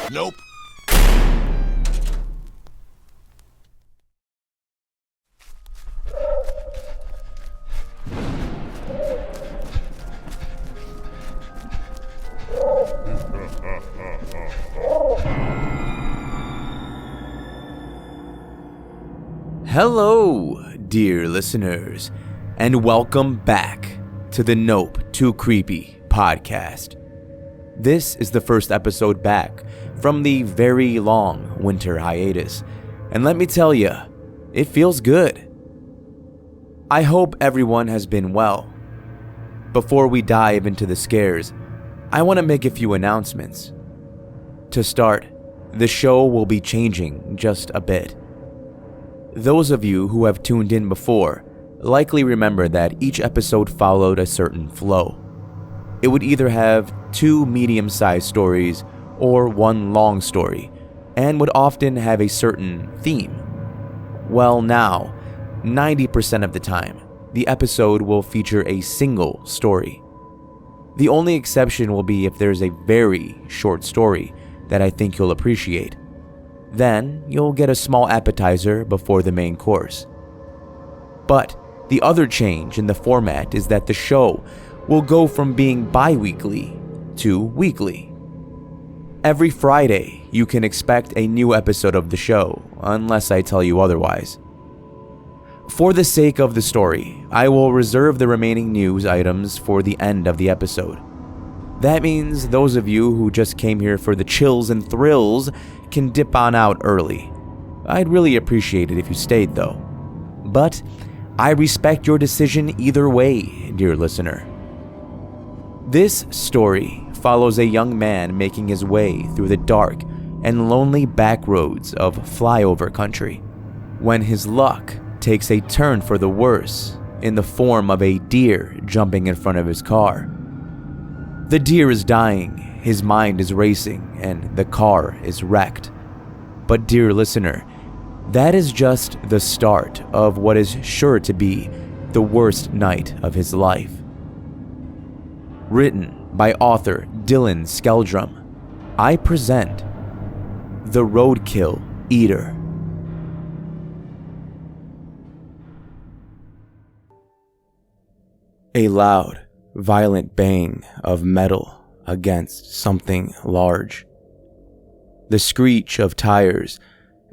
Nope. Hello, dear listeners, and welcome back to the Nope Too Creepy podcast. This is the first episode back from the very long winter hiatus, and let me tell you, it feels good. I hope everyone has been well. Before we dive into the scares, I want to make a few announcements. To start, the show will be changing just a bit. Those of you who have tuned in before likely remember that each episode followed a certain flow. It would either have 2 medium-sized stories or 1 long story, and would often have a certain theme. Well, now, 90% of the time, the episode will feature a single story. The only exception will be if there's a very short story that I think you'll appreciate. Then, you'll get a small appetizer before the main course. But the other change in the format is that the show will go from being bi-weekly to weekly. Every Friday, you can expect a new episode of the show, unless I tell you otherwise. For the sake of the story, I will reserve the remaining news items for the end of the episode. That means those of you who just came here for the chills and thrills can dip on out early. I'd really appreciate it if you stayed though. But I respect your decision either way, dear listener. This story follows a young man making his way through the dark and lonely back roads of flyover country when his luck takes a turn for the worse in the form of a deer jumping in front of his car. The deer is dying, his mind is racing, and the car is wrecked. But dear listener, that is just the start of what is sure to be the worst night of his life. Written by author Dylan Skeldrum, I present The Roadkill Eater. A loud, violent bang of metal against something large. The screech of tires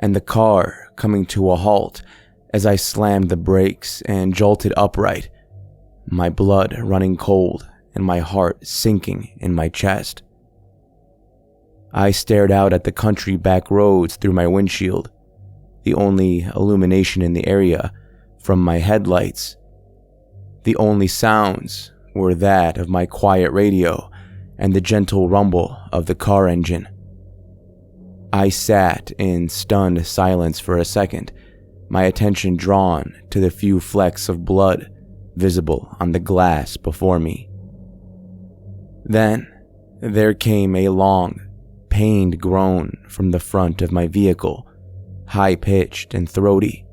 and the car coming to a halt as I slammed the brakes and jolted upright, my blood running cold and my heart sinking in my chest. I stared out at the country back roads through my windshield, the only illumination in the area from my headlights. The only sounds were that of my quiet radio and the gentle rumble of the car engine. I sat in stunned silence for a second, my attention drawn to the few flecks of blood visible on the glass before me. Then, there came a long, pained groan from the front of my vehicle, high-pitched and throaty.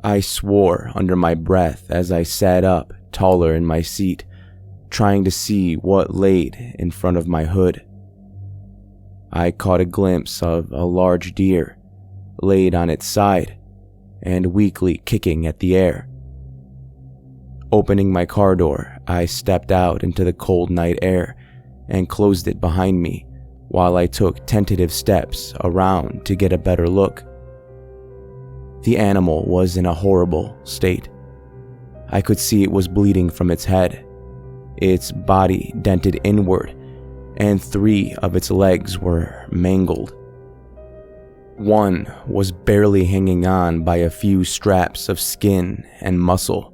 I swore under my breath as I sat up taller in my seat, trying to see what laid in front of my hood. I caught a glimpse of a large deer laid on its side and weakly kicking at the air. Opening my car door, I stepped out into the cold night air and closed it behind me while I took tentative steps around to get a better look. The animal was in a horrible state. I could see it was bleeding from its head, its body dented inward, and 3 of its legs were mangled. One was barely hanging on by a few straps of skin and muscle,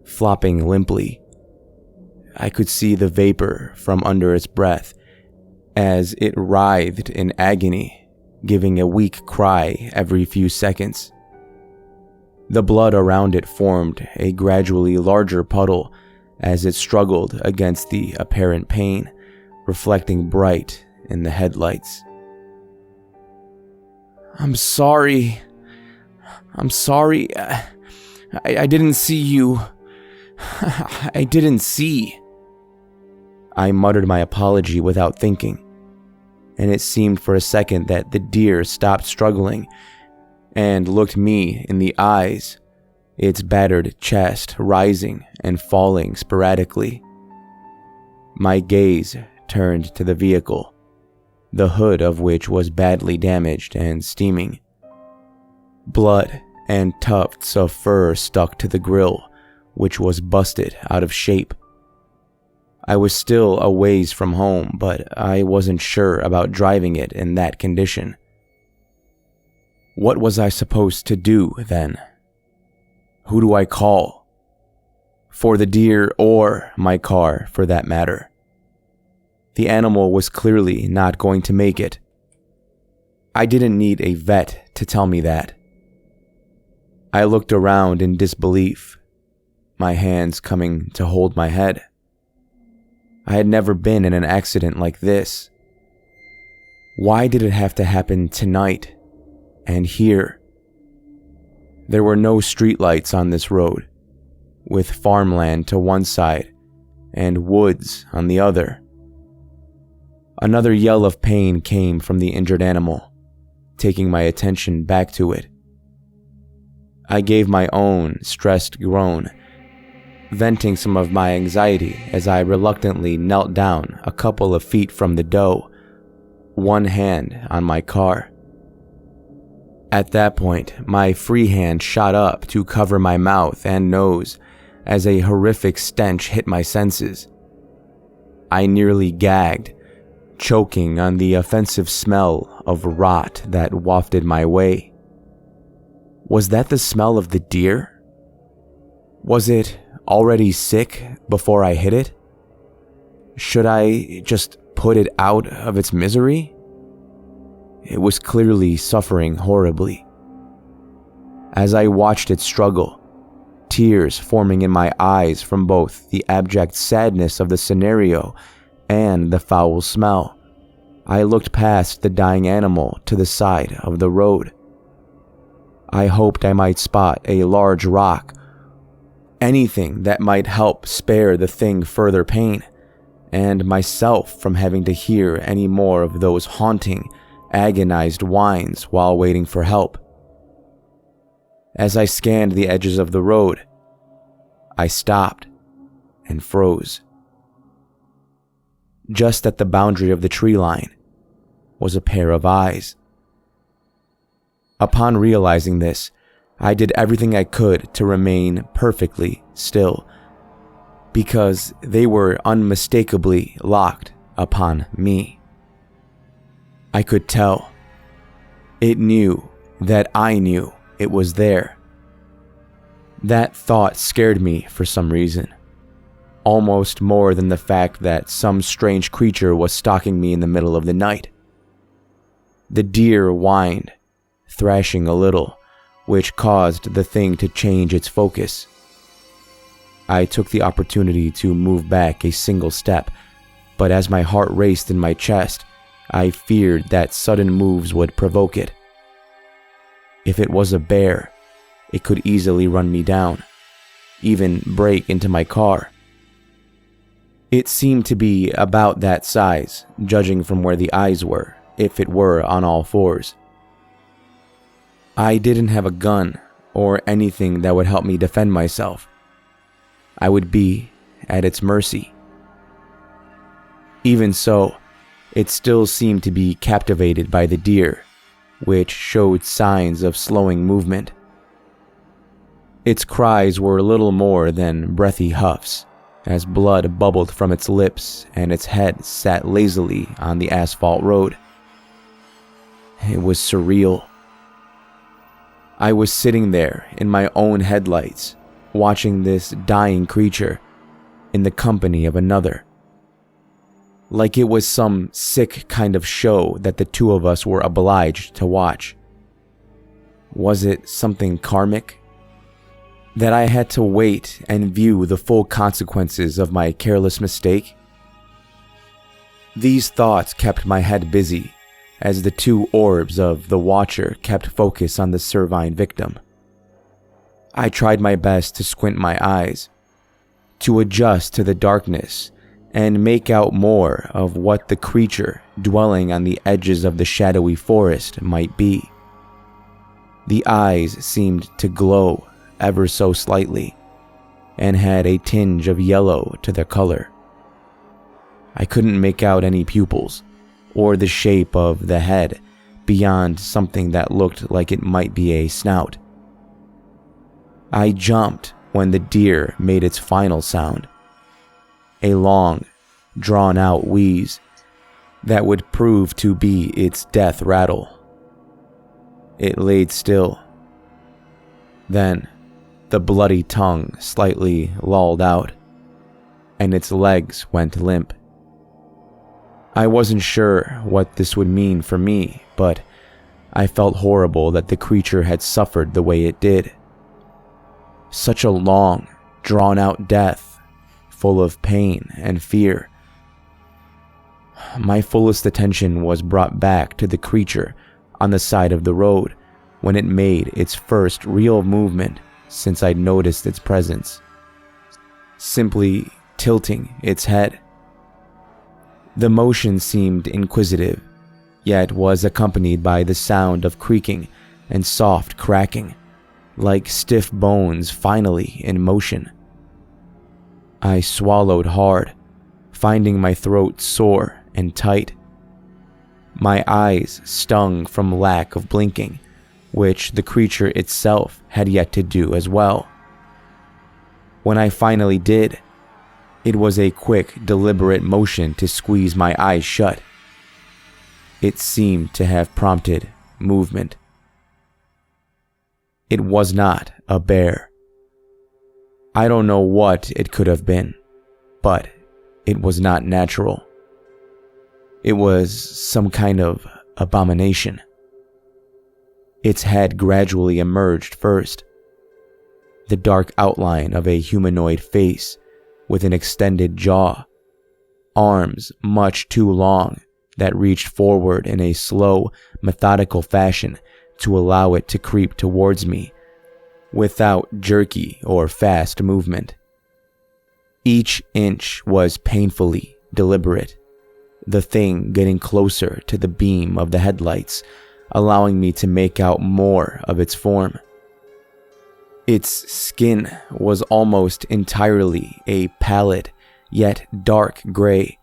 flopping limply. I could see the vapor from under its breath as it writhed in agony, giving a weak cry every few seconds. The blood around it formed a gradually larger puddle as it struggled against the apparent pain, reflecting bright in the headlights. I'm sorry. I didn't see you. I didn't see. I muttered my apology without thinking. and it seemed for a second that the deer stopped struggling and looked me in the eyes, its battered chest rising and falling sporadically. My gaze turned to the vehicle, the hood of which was badly damaged and steaming. Blood and tufts of fur stuck to the grill, which was busted out of shape. I was still a ways from home, but I wasn't sure about driving it in that condition. What was I supposed to do then? Who do I call? For the deer or my car, for that matter. The animal was clearly not going to make it. I didn't need a vet to tell me that. I looked around in disbelief, my hands coming to hold my head. I had never been in an accident like this. Why did it have to happen tonight and here? There were no streetlights on this road, with farmland to one side and woods on the other. Another yell of pain came from the injured animal, taking my attention back to it. I gave my own stressed groan, venting some of my anxiety as I reluctantly knelt down a couple of feet from the doe, one hand on my car. At that point, my free hand shot up to cover my mouth and nose as a horrific stench hit my senses. I nearly gagged, choking on the offensive smell of rot that wafted my way. Was that the smell of the deer? Was it already sick before I hit it? Should I just put it out of its misery? It was clearly suffering horribly. As I watched it struggle, tears forming in my eyes from both the abject sadness of the scenario and the foul smell, I looked past the dying animal to the side of the road. I hoped I might spot a large rock, anything that might help spare the thing further pain, and myself from having to hear any more of those haunting, agonized whines while waiting for help. As I scanned the edges of the road, I stopped and froze. Just at the boundary of the tree line was a pair of eyes. Upon realizing this, I did everything I could to remain perfectly still, because they were unmistakably locked upon me. I could tell. It knew that I knew it was there. That thought scared me for some reason, almost more than the fact that some strange creature was stalking me in the middle of the night. The deer whined, thrashing a little, which caused the thing to change its focus. I took the opportunity to move back a single step, but as my heart raced in my chest, I feared that sudden moves would provoke it. If it was a bear, it could easily run me down, even break into my car. It seemed to be about that size, judging from where the eyes were, if it were on all fours. I didn't have a gun or anything that would help me defend myself. I would be at its mercy. Even so, it still seemed to be captivated by the deer, which showed signs of slowing movement. Its cries were little more than breathy huffs, as blood bubbled from its lips and its head sat lazily on the asphalt road. It was surreal. I was sitting there in my own headlights, watching this dying creature in the company of another. Like it was some sick kind of show that the two of us were obliged to watch. Was it something karmic? That I had to wait and view the full consequences of my careless mistake? These thoughts kept my head busy as the two orbs of the watcher kept focus on the cervine victim. I tried my best to squint my eyes, to adjust to the darkness and make out more of what the creature dwelling on the edges of the shadowy forest might be. The eyes seemed to glow ever so slightly, and had a tinge of yellow to their color. I couldn't make out any pupils, or the shape of the head beyond something that looked like it might be a snout. I jumped when the deer made its final sound, a long, drawn-out wheeze that would prove to be its death rattle. It laid still. Then, the bloody tongue slightly lolled out, and its legs went limp. I wasn't sure what this would mean for me, but I felt horrible that the creature had suffered the way it did. Such a long, drawn-out death, full of pain and fear. My fullest attention was brought back to the creature on the side of the road when it made its first real movement since I'd noticed its presence, simply tilting its head. The motion seemed inquisitive, yet was accompanied by the sound of creaking and soft cracking, like stiff bones finally in motion. I swallowed hard, finding my throat sore and tight. My eyes stung from lack of blinking, which the creature itself had yet to do as well. When I finally did, it was a quick, deliberate motion to squeeze my eyes shut. It seemed to have prompted movement. It was not a bear. I don't know what it could have been, but it was not natural. It was some kind of abomination. Its head gradually emerged first, the dark outline of a humanoid face with an extended jaw, arms much too long that reached forward in a slow, methodical fashion to allow it to creep towards me without jerky or fast movement. Each inch was painfully deliberate, the thing getting closer to the beam of the headlights, allowing me to make out more of its form. Its skin was almost entirely a pallid, yet dark gray.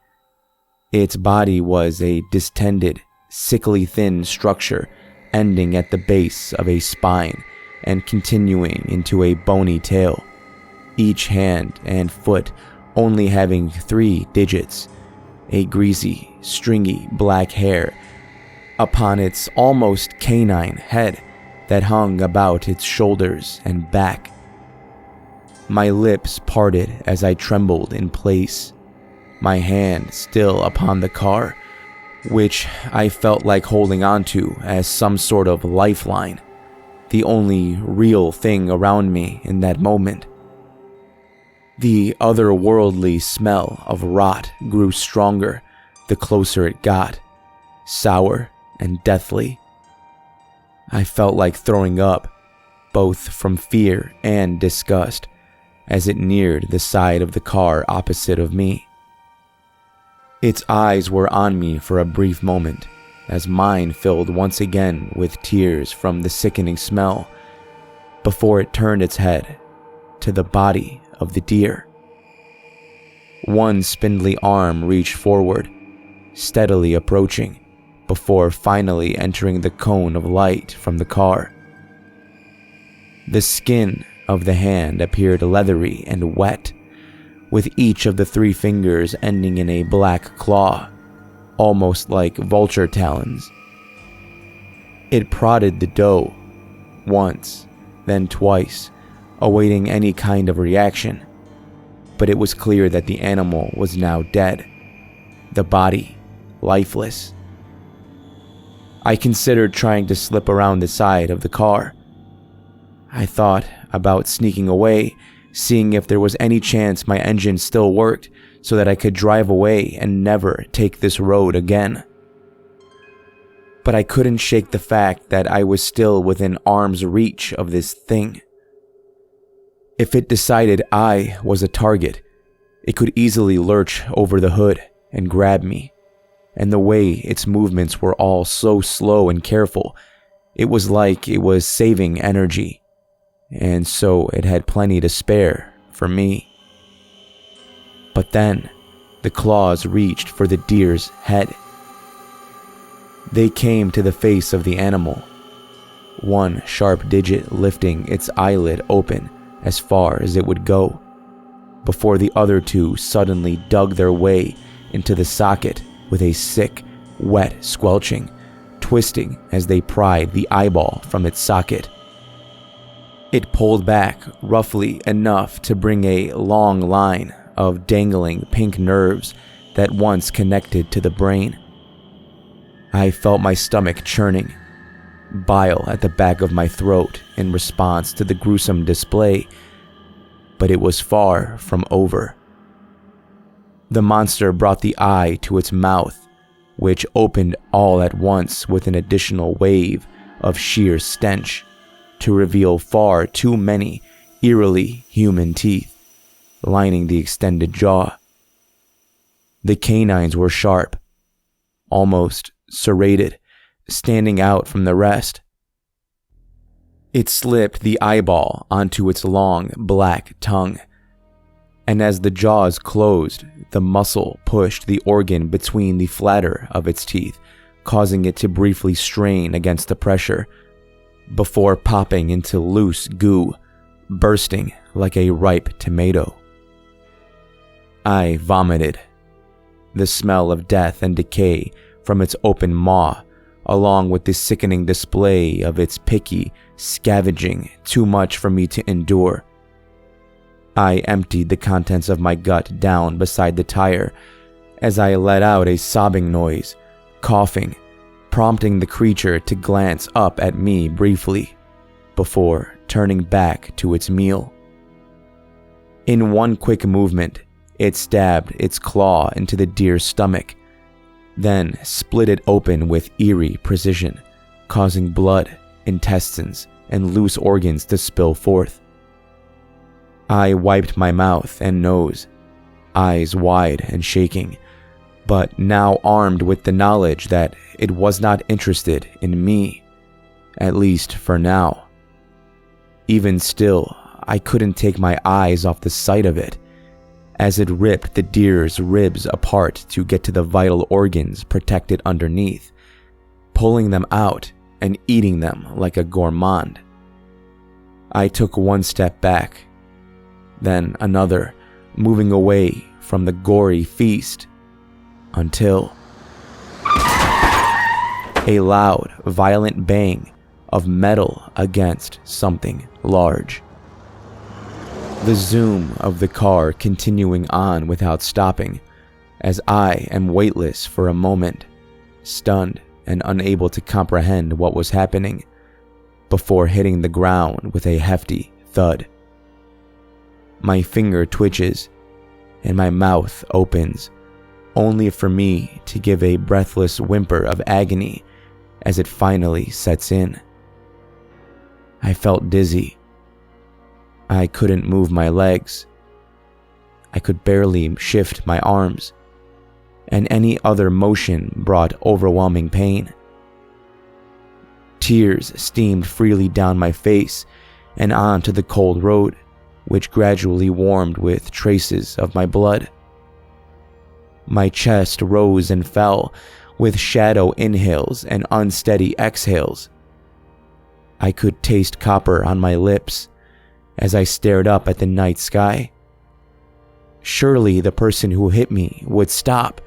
Its body was a distended, sickly thin structure ending at the base of a spine and continuing into a bony tail, each hand and foot only having 3 digits, a greasy, stringy black hair upon its almost canine head that hung about its shoulders and back. My lips parted as I trembled in place, my hand still upon the car, which I felt like holding onto as some sort of lifeline, the only real thing around me in that moment. The otherworldly smell of rot grew stronger the closer it got, sour and deathly. I felt like throwing up, both from fear and disgust, as it neared the side of the car opposite of me. Its eyes were on me for a brief moment, as mine filled once again with tears from the sickening smell, before it turned its head to the body of the deer. One spindly arm reached forward, steadily approaching, before finally entering the cone of light from the car. The skin of the hand appeared leathery and wet, with each of the 3 fingers ending in a black claw, almost like vulture talons. It prodded the doe, once, then twice, awaiting any kind of reaction, but it was clear that the animal was now dead, the body lifeless. I considered trying to slip around the side of the car. I thought about sneaking away, seeing if there was any chance my engine still worked so that I could drive away and never take this road again. But I couldn't shake the fact that I was still within arm's reach of this thing. If it decided I was a target, It could easily lurch over the hood and grab me, and the way its movements were all so slow and careful, it was like it was saving energy, and so it had plenty to spare for me. But then, the claws reached for the deer's head. They came to the face of the animal, one sharp digit lifting its eyelid open as far as it would go, before the other two suddenly dug their way into the socket with a sick, wet squelching, twisting as they pried the eyeball from its socket. It pulled back roughly enough to bring a long line of dangling pink nerves that once connected to the brain. I felt my stomach churning, bile at the back of my throat in response to the gruesome display, but it was far from over. The monster brought the eye to its mouth, which opened all at once with an additional wave of sheer stench to reveal far too many eerily human teeth lining the extended jaw. The canines were sharp, almost serrated, standing out from the rest. It slipped the eyeball onto its long, black tongue, and as the jaws closed, the muscle pushed the organ between the flatter of its teeth, causing it to briefly strain against the pressure, before popping into loose goo, bursting like a ripe tomato. I vomited. The smell of death and decay from its open maw, along with the sickening display of its picky scavenging, too much for me to endure. I emptied the contents of my gut down beside the tire as I let out a sobbing noise, coughing, prompting the creature to glance up at me briefly, before turning back to its meal. In one quick movement, it stabbed its claw into the deer's stomach, then split it open with eerie precision, causing blood, intestines, and loose organs to spill forth. I wiped my mouth and nose, eyes wide and shaking, but now armed with the knowledge that it was not interested in me, at least for now. Even still, I couldn't take my eyes off the sight of it, as it ripped the deer's ribs apart to get to the vital organs protected underneath, pulling them out and eating them like a gourmand. I took one step back, then another, moving away from the gory feast, until a loud, violent bang of metal against something large. The zoom of the car continuing on without stopping, as I am weightless for a moment, stunned and unable to comprehend what was happening, before hitting the ground with a hefty thud. My finger twitches, and my mouth opens, only for me to give a breathless whimper of agony as it finally sets in. I felt dizzy. I couldn't move my legs. I could barely shift my arms, and any other motion brought overwhelming pain. Tears steamed freely down my face and onto the cold road, which gradually warmed with traces of my blood. My chest rose and fell with shadow inhales and unsteady exhales. I could taste copper on my lips as I stared up at the night sky. Surely the person who hit me would stop,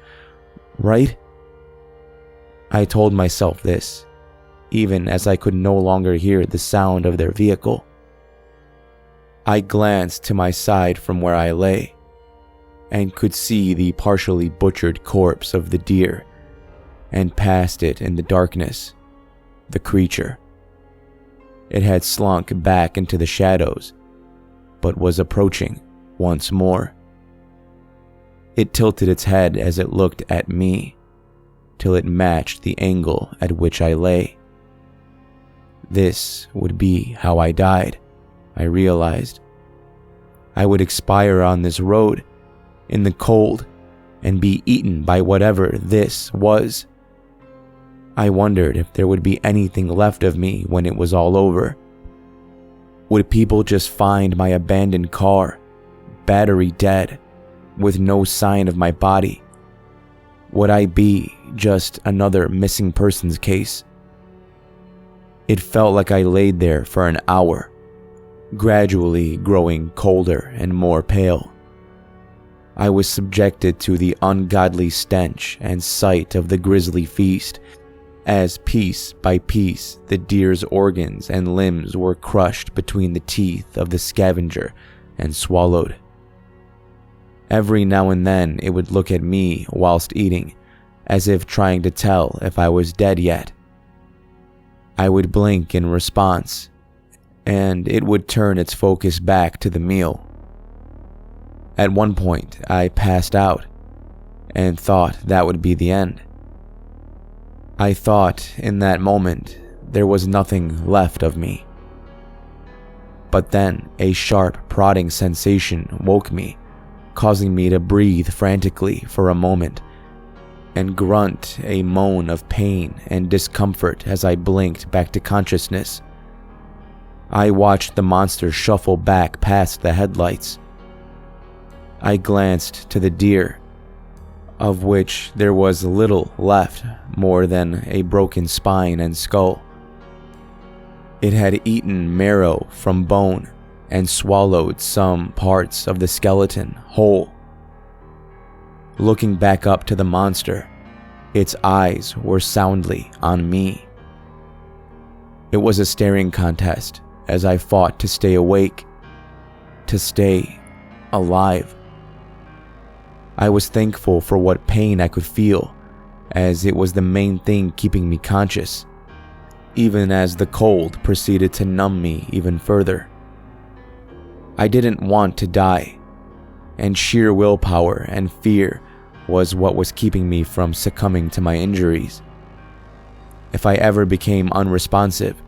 right? I told myself this, even as I could no longer hear the sound of their vehicle. I glanced to my side from where I lay, and could see the partially butchered corpse of the deer, and past it in the darkness, the creature. It had slunk back into the shadows, but was approaching once more. It tilted its head as it looked at me, till it matched the angle at which I lay. This would be how I died, I realized. I would expire on this road, in the cold and be eaten by whatever this was. I wondered if there would be anything left of me when it was all over. Would people just find my abandoned car, battery dead, with no sign of my body? Would I be just another missing persons case? It felt like I laid there for an hour, gradually growing colder and more pale. I was subjected to the ungodly stench and sight of the grisly feast, as piece by piece the deer's organs and limbs were crushed between the teeth of the scavenger and swallowed. Every now and then it would look at me whilst eating, as if trying to tell if I was dead yet. I would blink in response, and it would turn its focus back to the meal. At one point, I passed out and thought that would be the end. I thought in that moment there was nothing left of me. But then a sharp prodding sensation woke me, causing me to breathe frantically for a moment and grunt a moan of pain and discomfort as I blinked back to consciousness. I watched the monster shuffle back past the headlights. I glanced to the deer, of which there was little left more than a broken spine and skull. It had eaten marrow from bone and swallowed some parts of the skeleton whole. Looking back up to the monster, its eyes were soundly on me. It was a staring contest as I fought to stay awake, to stay alive. I was thankful for what pain I could feel, as it was the main thing keeping me conscious, even as the cold proceeded to numb me even further. I didn't want to die, and sheer willpower and fear was what was keeping me from succumbing to my injuries. If I ever became unresponsive,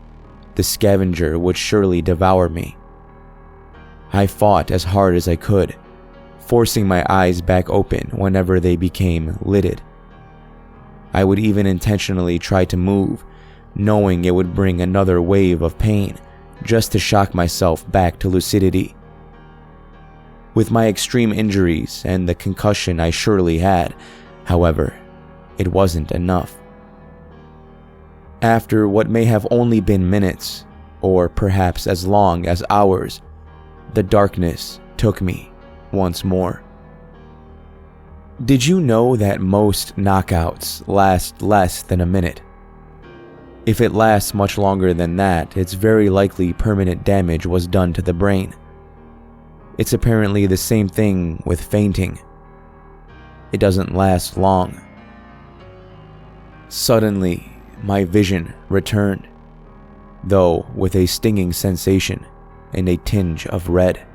the scavenger would surely devour me. I fought as hard as I could, forcing my eyes back open whenever they became lidded. I would even intentionally try to move, knowing it would bring another wave of pain, just to shock myself back to lucidity. With my extreme injuries and the concussion I surely had, however, it wasn't enough. After what may have only been minutes, or perhaps as long as hours, the darkness took me once more. Did you know that most knockouts last less than a minute? If it lasts much longer than that, it's very likely permanent damage was done to the brain. It's apparently the same thing with fainting. It doesn't last long. Suddenly, my vision returned, though with a stinging sensation and a tinge of red.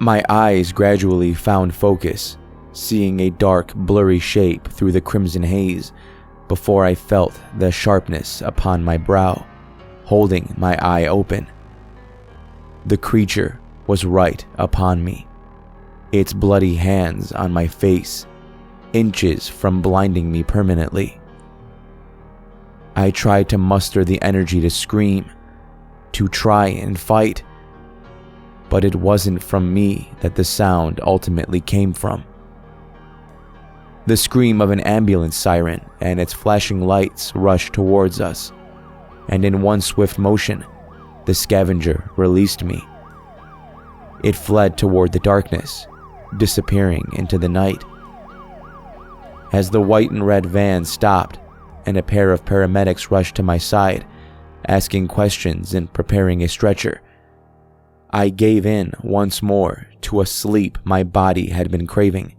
My eyes gradually found focus, seeing a dark, blurry shape through the crimson haze, before I felt the sharpness upon my brow, holding my eye open. The creature was right upon me, its bloody hands on my face, inches from blinding me permanently. I tried to muster the energy to scream, to try and fight, but it wasn't from me that the sound ultimately came from. The scream of an ambulance siren and its flashing lights rushed towards us, and in one swift motion, the scavenger released me. It fled toward the darkness, disappearing into the night. As the white and red van stopped and a pair of paramedics rushed to my side, asking questions and preparing a stretcher, I gave in once more to a sleep my body had been craving.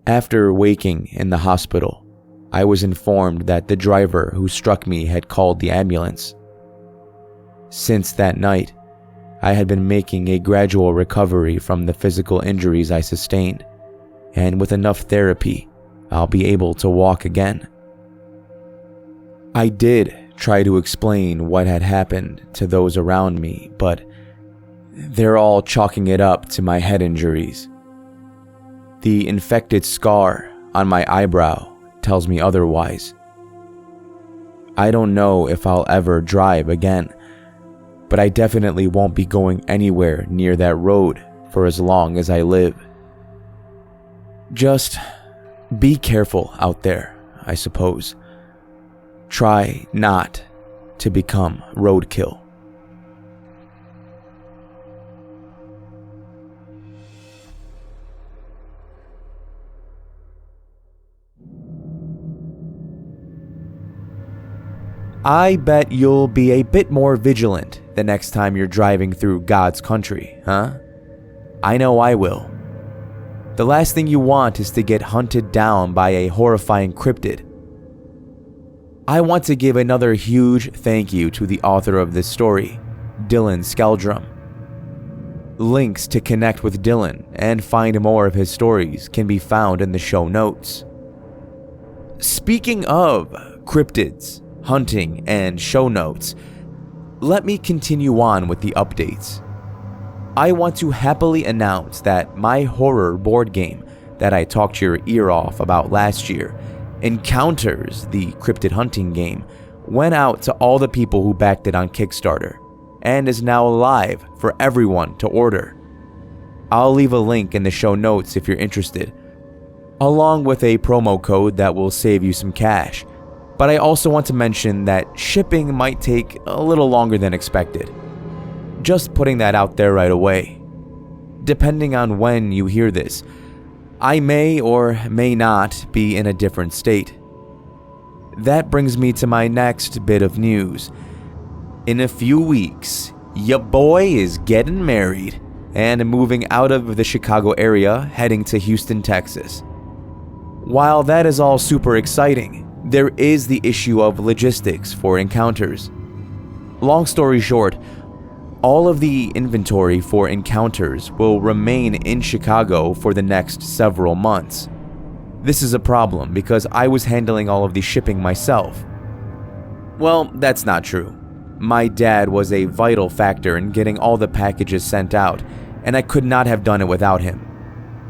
After waking in the hospital, I was informed that the driver who struck me had called the ambulance. Since that night, I had been making a gradual recovery from the physical injuries I sustained, and with enough therapy, I'll be able to walk again. I did try to explain what had happened to those around me, but they're all chalking it up to my head injuries. The infected scar on my eyebrow tells me otherwise. I don't know if I'll ever drive again, but I definitely won't be going anywhere near that road for as long as I live. Just be careful out there, I suppose. Try not to become roadkill. I bet you'll be a bit more vigilant the next time you're driving through God's country, huh? I know I will. The last thing you want is to get hunted down by a horrifying cryptid. I want to give another huge thank you to the author of this story, Dylan Skeldrum. Links to connect with Dylan and find more of his stories can be found in the show notes. Speaking of cryptids, hunting, and show notes, let me continue on with the updates. I want to happily announce that my horror board game that I talked your ear off about last year, Encounters, the Cryptid Hunting Game, went out to all the people who backed it on Kickstarter and is now live for everyone to order. I'll leave a link in the show notes if you're interested, along with a promo code that will save you some cash. But I also want to mention that shipping might take a little longer than expected. Just putting that out there right away. Depending on when you hear this, I may or may not be in a different state. That brings me to my next bit of news. In a few weeks, ya boy is getting married and moving out of the Chicago area, heading to Houston, Texas. While that is all super exciting, there is the issue of logistics for Encounters. Long story short, all of the inventory for Encounters will remain in Chicago for the next several months. This is a problem because I was handling all of the shipping myself. Well, that's not true. My dad was a vital factor in getting all the packages sent out, and I could not have done it without him.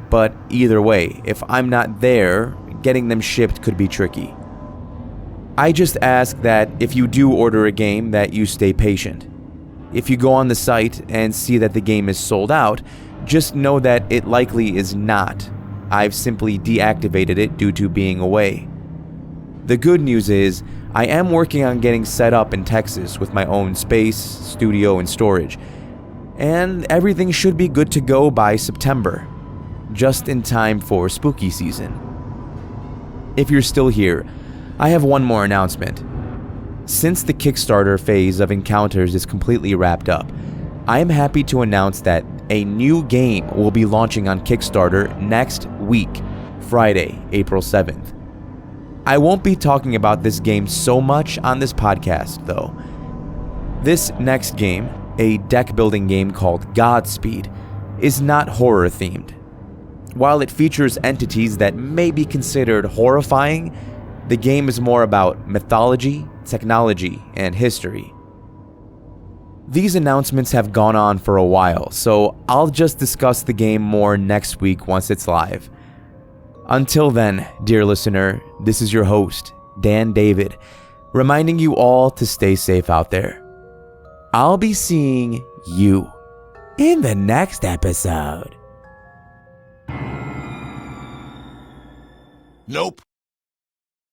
But either way, if I'm not there, getting them shipped could be tricky. I just ask that if you do order a game that you stay patient. If you go on the site and see that the game is sold out, just know that it likely is not. I've simply deactivated it due to being away. The good news is, I am working on getting set up in Texas with my own space, studio, and storage, and everything should be good to go by September, just in time for spooky season. If you're still here, I have one more announcement. Since the Kickstarter phase of Encounters is completely wrapped up, I am happy to announce that a new game will be launching on Kickstarter next week, Friday, April 7th. I won't be talking about this game so much on this podcast, though. This next game, a deck building game called Godspeed, is not horror themed. While it features entities that may be considered horrifying, the game is more about mythology, technology, and history. These announcements have gone on for a while, so I'll just discuss the game more next week once it's live. Until then, dear listener, this is your host, Dan David, reminding you all to stay safe out there. I'll be seeing you in the next episode. Nope.